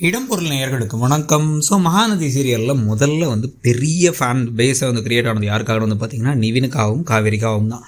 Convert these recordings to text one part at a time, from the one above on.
இடம்பொருள் நேயர்களுக்கு வணக்கம். ஸோ மகாநதி சீரியலில் முதல்ல பெரிய ஃபேன் பேஸை கிரியேட் ஆனது யாருக்காக பார்த்தீங்கன்னா நிவினுக்காகவும் காவேரிக்காகவும் தான்.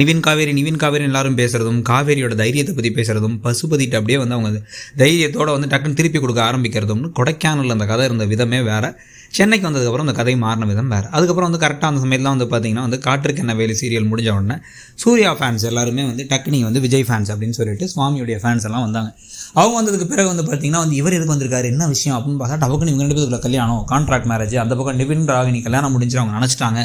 நிவின் காவேரி எல்லாரும் பேசுகிறதும், காவேரியோட தைரியத்தை பற்றி பேசுகிறதும், பசுபதிட்டு அப்படியே அவங்க தைரியத்தோடு டக்குன்னு திருப்பி கொடுக்க ஆரம்பிக்கிறதும்னு கொடைக்கானலில் அந்த கதை இருந்த விதமே வேறு. சென்னைக்கு வந்ததுக்கப்புறம் அந்த கதை மாறின விதம் வேறு. அதுக்கப்புறம் கரெக்டாக அந்த சமயத்தில் பார்த்தீங்கன்னா காற்றுக்கு என்ன வேலை சீரியல் முடிஞ்ச உடனே சூர்யா ஃபேன்ஸ் எல்லாருமே டக்குனி விஜய் ஃபேன்ஸ் அப்படின்னு சொல்லிட்டு சுவாமியுடைய ஃபேன்ஸ் எல்லாம் வந்தாங்க. அவங்க வந்ததுக்கு பிறகு பார்த்தீங்கன்னா இவர் எதுக்கு வந்திருக்காரு, என்ன விஷயம் அப்படின்னு பார்த்தா டபக்குன்னு இவங்க 2 பேருக்குள்ள கல்யாணம், கான்ட்ராக்ட் மேரேஜ், அந்த பக்கம் நிவின் ராகினி கல்யாணம் முடிஞ்சு அவங்க நினச்சிட்டாங்க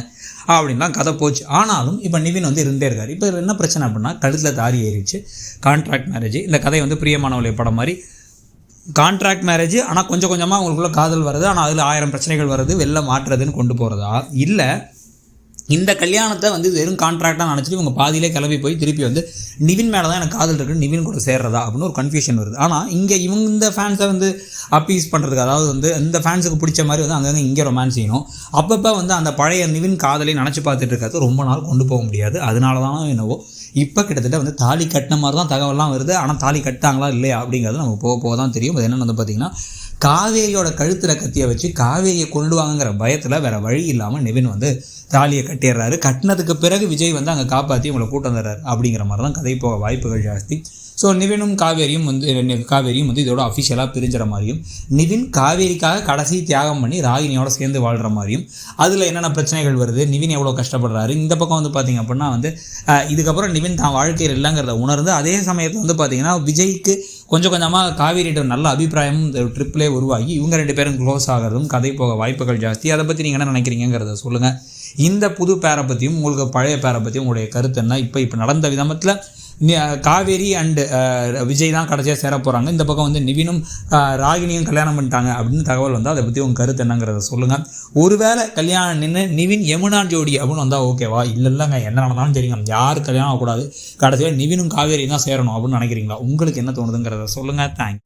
அப்படின்லாம் கதை போச்சு. ஆனாலும் இப்போ நிவின் இருந்தே இருக்கார். இப்போ என்ன பிரச்சனை அப்படின்னா கழுத்தில் தாரி ஏறிச்சு, கான்ட்ராக்ட் மேரேஜ். இந்த கதை பிரியமானவளை படம் மாதிரி கான்ட்ராக்ட் மேரேஜ், ஆனால் கொஞ்சம் கொஞ்சமாக அவங்களுக்குள்ள காதல் வருது, ஆனால் அதில் 1000 பிரச்சனைகள் வருது, வெளில மாற்றுறதுன்னு கொண்டு போகிறதா, இல்லை இந்த கல்யாணத்தை வெறும் கான்ட்ராக்டாக நினச்சிட்டு இவங்க பாதியிலே கிளம்பி போய் திருப்பி நிவின் மேலே தான் எனக்கு காதல் இருக்குன்னு நிவின் கூட சேர்றதா அப்படின்னு ஒரு கன்ஃபியூஷன் வருது. ஆனால் இங்கே இவங்க இந்த ஃபேன்ஸை அப்பீஸ் பண்ணுறதுக்கு, அதாவது இந்த ஃபேன்ஸுக்கு பிடிச்ச மாதிரி அங்கங்கே இங்கே ரொமான்ஸ் செய்யணும். அப்பப்போ அந்த பழைய நிவின் காதலை நினச்சி பார்த்துட்டு இருக்கிறது ரொம்ப நாள் கொண்டு போக முடியாது. அதனால தானே என்னவோ இப்போ கிட்டத்தட்ட தாலி கட்டின மாதிரி தான் தகவலாம் வருது. ஆனால் தாலி கட்டாங்களா இல்லையா அப்படிங்கிறது நமக்கு போக போக தான் தெரியும். அது என்னென்னு பார்த்திங்கன்னா காவேரியோட கழுத்தில் கத்தியை வச்சு காவேரியை கொண்டு வாங்குங்கிற பயத்தில் வேறு வழி இல்லாமல் நிவின் தாலியை கட்டிடுறாரு. கட்டினதுக்கு பிறகு விஜய் அங்கே காப்பாற்றி உங்களை கூட்டம் வந்துடுறாரு அப்படிங்கிற மாதிரி தான் கதை போக வாய்ப்புகள் ஜாஸ்தி. ஸோ நிவினும் காவேரியும் இதோட அஃபிஷியலாக பிரிஞ்சுற மாதிரியும், நிவின் காவேரிக்காக கடைசி தியாகம் பண்ணி ராகினியோட சேர்ந்து வாழ்கிற மாதிரியும், அதில் என்னென்ன பிரச்சனைகள் வருது, நிவின் எவ்வளோ கஷ்டப்படுறாரு, இந்த பக்கம் பார்த்திங்க அப்படின்னா இதுக்கப்புறம் நிவின் தான் வாழ்க்கையில் இல்லைங்கிறத உணர்ந்து, அதே சமயத்தில் பார்த்திங்கன்னா விஜய்க்கு கொஞ்சம் கொஞ்சமாக காவேரியிட்ட நல்ல அபிப்பிராயமும் இந்த ட்ரிப்லே உருவாகி இவங்க 2 பேரும் க்ளோஸ் ஆகிறதும் கதை போக வாய்ப்புகள் ஜாஸ்தி. அதை பற்றி நீங்கள் என்ன நினைக்கிறீங்கிறத சொல்லுங்கள். இந்த புது பேரை பற்றியும் உங்களுக்கு பழைய பேரை பற்றியும் உங்களுடைய கருத்து என்ன? இப்போ நடந்த விதமத்தில் காவேரி அண்டு விஜய் தான் கடைசியாக சேர போகிறாங்க. இந்த பக்கம் நிவினும் ராகினியும் கல்யாணம் பண்ணிட்டாங்க அப்படின்னு தகவல் அதை பற்றி உங்கள் கருத்து என்னங்கிறத சொல்லுங்கள். ஒருவேளை கல்யாணம் நின்று நிவின் யமுனா ஜோடி அப்படின்னு வந்தால் ஓகேவா? இல்லைங்க என்ன நடந்தாலும் சரிங்க, யார் கல்யாணம் ஆகக்கூடாது, கடைசியாக நிவினும் காவேரி தான் சேரணும் அப்படின்னு நினைக்கிறீங்களா? உங்களுக்கு என்ன தோணுதுங்கிறத சொல்லுங்கள். தேங்க்ஸ்.